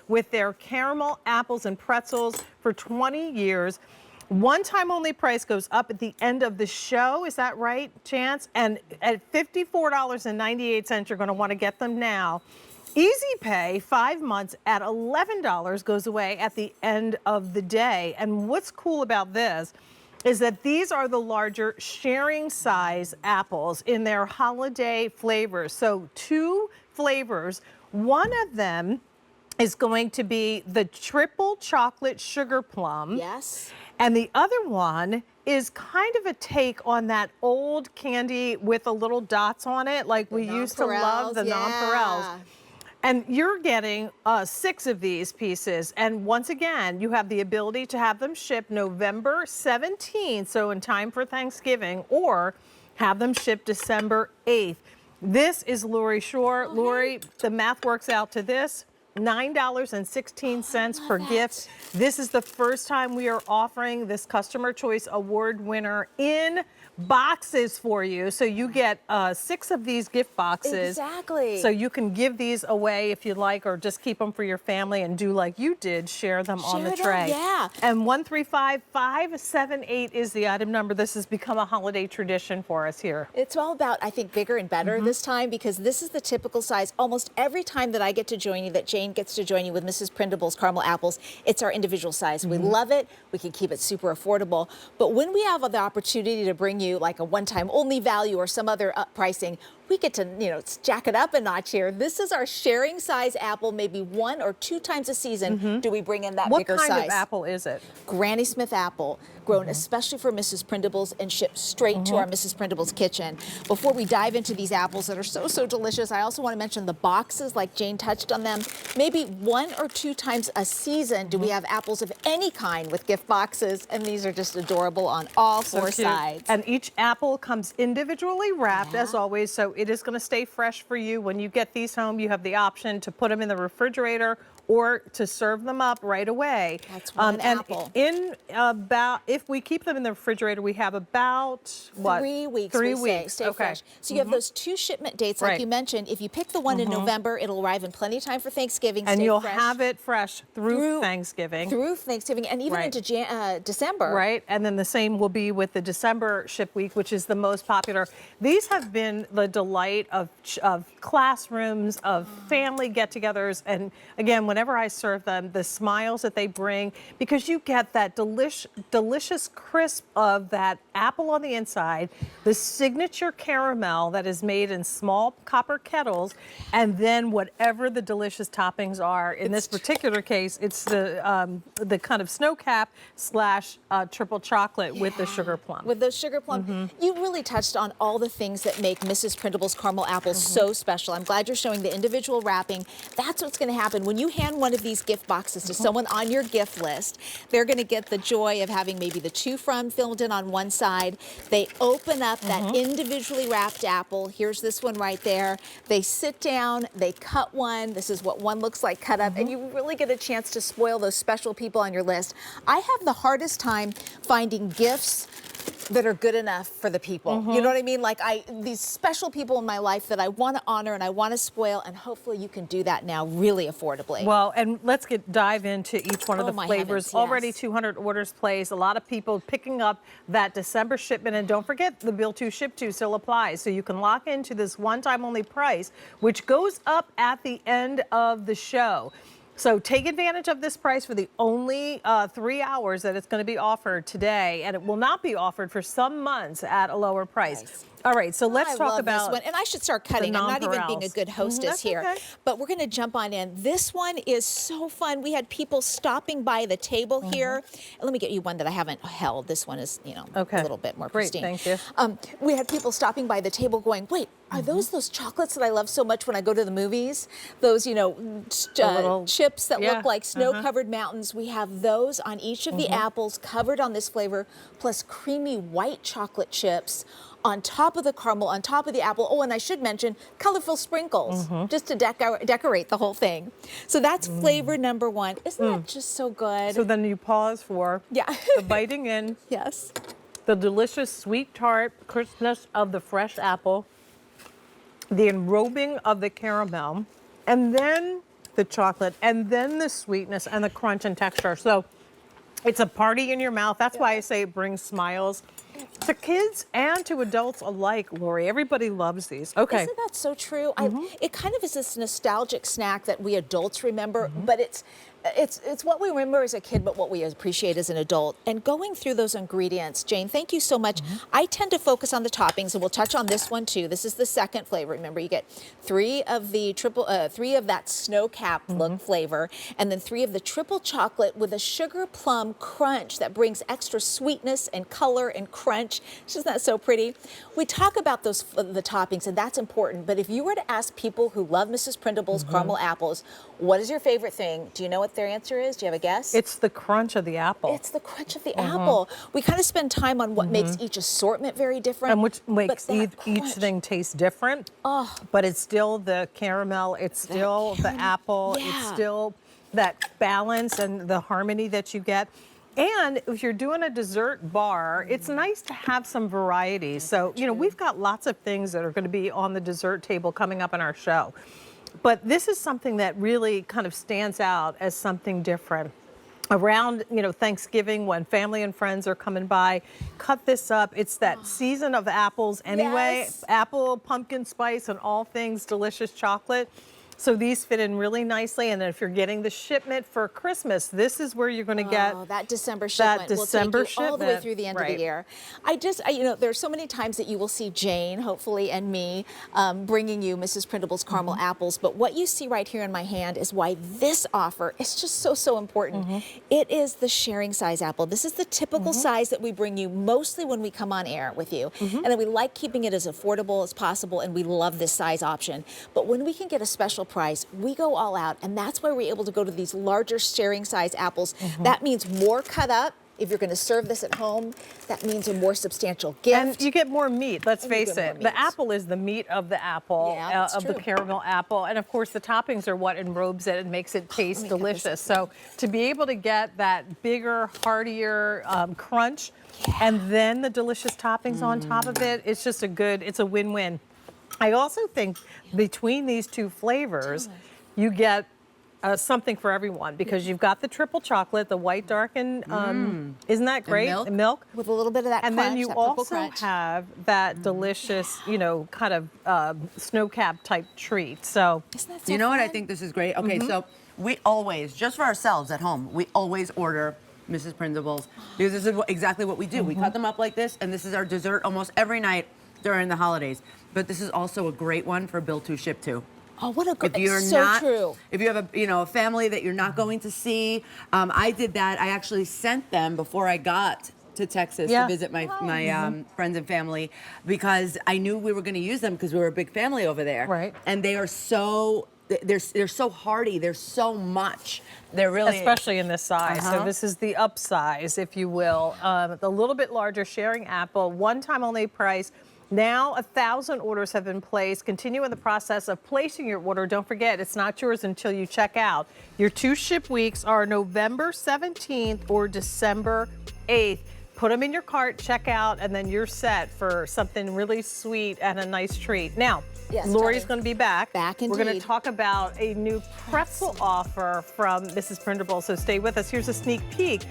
with their caramel apples and pretzels for 20 years. One-time only price goes up at the end of the show. Is that right, Chance? And at $54.98, you're going to want to get them now. Easy Pay, 5 months at $11 goes away at the end of the day. And what's cool about this is that these are the larger sharing size apples in their holiday flavors. So 2 flavors. One of them is going to be the triple chocolate sugar plum. Yes. And the other one is kind of a take on that old candy with the little dots on it, like we used to love, the nonpareils. And you're getting 6 of these pieces. And once again, you have the ability to have them shipped November 17th, so in time for Thanksgiving, or have them shipped December 8th. This is Lori Shore. Lori, the math works out to this. $9.16 per gift. This is the first time we are offering this Customer Choice Award winner in boxes for you. So you get 6 of these gift boxes. Exactly. So you can give these away if you'd like, or just keep them for your family and do like you did, share them on the tray. Yeah. And 135578 is the item number. This has become a holiday tradition for us here. It's all about, I think, bigger and better this time, because this is the typical size. Almost every time that I get to join you, that Jane gets to join you with Mrs. Prindables caramel apples, it's our individual size. We love it. We can keep it super affordable. But when we have the opportunity to bring you like a one-time only value or some other pricing, we get to, you know, jack it up a notch here. This is our sharing size apple. Maybe 1 or 2 times a season do we bring in that bigger size. What kind of apple is it? Granny Smith apple, grown especially for Mrs. Prindables and shipped straight to our Mrs. Prindables kitchen. Before we dive into these apples that are so, so delicious, I also want to mention the boxes, like Jane touched on them. Maybe 1 or 2 times a season do we have apples of any kind with gift boxes, and these are just adorable on all 4 sides. And each apple comes individually wrapped, as always, so it is going to stay fresh for you. When you get these home, you have the option to put them in the refrigerator or to serve them up right away. That's one apple. In about, if we keep them in the refrigerator, we have about, what? 3 weeks. 3 we weeks. Stay fresh. So you have those 2 shipment dates, like you mentioned. If you pick the one in November, it'll arrive in plenty of time for Thanksgiving. And you'll have it fresh through Thanksgiving. Through Thanksgiving, and even into December. Right, and then the same will be with the December ship week, which is the most popular. These have been the delight of classrooms, of family get-togethers, and again, whenever I serve them, the smiles that they bring, because you get that delicious crisp of that apple on the inside, the signature caramel that is made in small copper kettles, and then whatever the delicious toppings are. In this particular case, it's the kind of snow cap slash triple chocolate with the sugar plum. With those sugar plum. You really touched on all the things that make Mrs. Prindables caramel apples so special. I'm glad you're showing the individual wrapping. That's what's going to happen when you hand one of these gift boxes to someone on your gift list. They're going to get the joy of having maybe the chew from filled in on one side. They open up that individually wrapped apple. Here's this one right there. They sit down, they cut one. This is what one looks like cut up, and you really get a chance to spoil those special people on your list. I have the hardest time finding gifts that are good enough for the people. You know what I mean? Like these special people in my life that I want to honor and I want to spoil, and hopefully you can do that now really affordably. Well, and let's dive into each one of the flavors. Heavens, Already 200 orders placed. A lot of people picking up that December shipment, and don't forget the bill to ship to still applies. So you can lock into this one-time only price, which goes up at the end of the show. So take advantage of this price for the only 3 hours that it's going to be offered today, and it will not be offered for some months at a lower price. Nice. All right, so let's talk about this one. And I should start cutting. I'm not even being a good hostess here. Okay. But we're going to jump on in. This one is so fun. We had people stopping by the table here. And let me get you one that I haven't held. This one is, you know, a little bit more pristine. Great, thank you. We had people stopping by the table going, wait, are those chocolates that I love so much when I go to the movies? Those, you know, chips that look like snow-covered mountains. We have those on each of the apples covered on this flavor, plus creamy white chocolate chips on top of the caramel, on top of the apple. Oh, and I should mention colorful sprinkles, just to decorate the whole thing. So that's flavor number 1. Isn't that just so good? So then you pause for the biting in. Yes. The delicious sweet tart crispness of the fresh apple, the enrobing of the caramel, and then the chocolate, and then the sweetness and the crunch and texture. So it's a party in your mouth. That's why I say it brings smiles to kids and to adults alike, Lori. Everybody loves these. Okay. Isn't that so true? It kind of is this nostalgic snack that we adults remember, but it's what we remember as a kid, but what we appreciate as an adult. And going through those ingredients, Jane, thank you so much. I tend to focus on the toppings, and we'll touch on this one too. This is the second flavor. Remember, you get three of that snow cap look flavor, and then 3 of the triple chocolate with a sugar plum crunch that brings extra sweetness and color and crunch. Isn't that so pretty? We talk about the toppings, and that's important. But if you were to ask people who love Mrs. Prindables caramel apples, what is your favorite thing? Do you know what their answer is? Do you have a guess? It's the crunch of the apple. It's the crunch of the apple. We kind of spend time on what makes each assortment very different. And which makes each crunch. thing taste different. Oh. But it's still the caramel, it's still the apple, it's still that balance and the harmony that you get. And if you're doing a dessert bar, it's nice to have some variety. So, you know, we've got lots of things that are going to be on the dessert table coming up in our show. But this is something that really kind of stands out as something different. Around, you know, Thanksgiving, when family and friends are coming by, cut this up. It's that season of apples anyway. Yes. Apple, pumpkin spice, and all things delicious chocolate. So these fit in really nicely. And then if you're getting the shipment for Christmas, this is where you're going to get that December shipment. That December will take you all the way shipment. through the end Right. of the year. You know, there's so many times that you will see Jane, hopefully, and me bringing you Mrs. Prindables caramel apples. But what you see right here in my hand is why this offer is just so important. It is the sharing size apple. This is the typical size that we bring you mostly when we come on air with you. And then we like keeping it as affordable as possible, and we love this size option. But when we can get a special price, we go all out, and that's why we're able to go to these larger sharing size apples. That means more cut up. If you're going to serve this at home, that means a more substantial gift. And you get more meat, let's face it. The apple is the meat of the apple, of the caramel apple. And of course, the toppings are what enrobes it and makes it taste delicious. So to be able to get that bigger, heartier crunch, and then the delicious toppings on top of it, it's just it's a win-win. I also think between these two flavors, you get something for everyone, because you've got the triple chocolate, the white darkened, isn't that great? milk. The milk. With a little bit of that And crunch, then you that purple also crunch. have that delicious, you know, kind of snow cap type treat. So Isn't that so You know what? I fun? think this is great. Okay, so we always, just for ourselves at home, we always order Mrs. Prindables, because this is exactly what we do. We cut them up like this, and this is our dessert almost every night during the holidays. But this is also a great one for Bill to ship to. Oh, what a good, If you're it's so not, true. if you have a family that you're not going to see, I did that. I actually sent them before I got to Texas to visit my friends and family, because I knew we were going to use them because we were a big family over there. Right. And they are so they're so hearty. There's so much. They're really especially in this size. So this is the upsize, if you will. The little bit larger sharing apple, one-time only price. Now 1,000 orders have been placed. Continue in the process of placing your order. Don't forget, it's not yours until you check out. Your 2 ship weeks are November 17th or December 8th. Put them in your cart, check out, and then you're set for something really sweet and a nice treat. Now, Yes, Lori's Tony. going to be back. Back We're going to indeed. talk about a new pretzel offer from Mrs. Prindables, so stay with us. Here's a sneak peek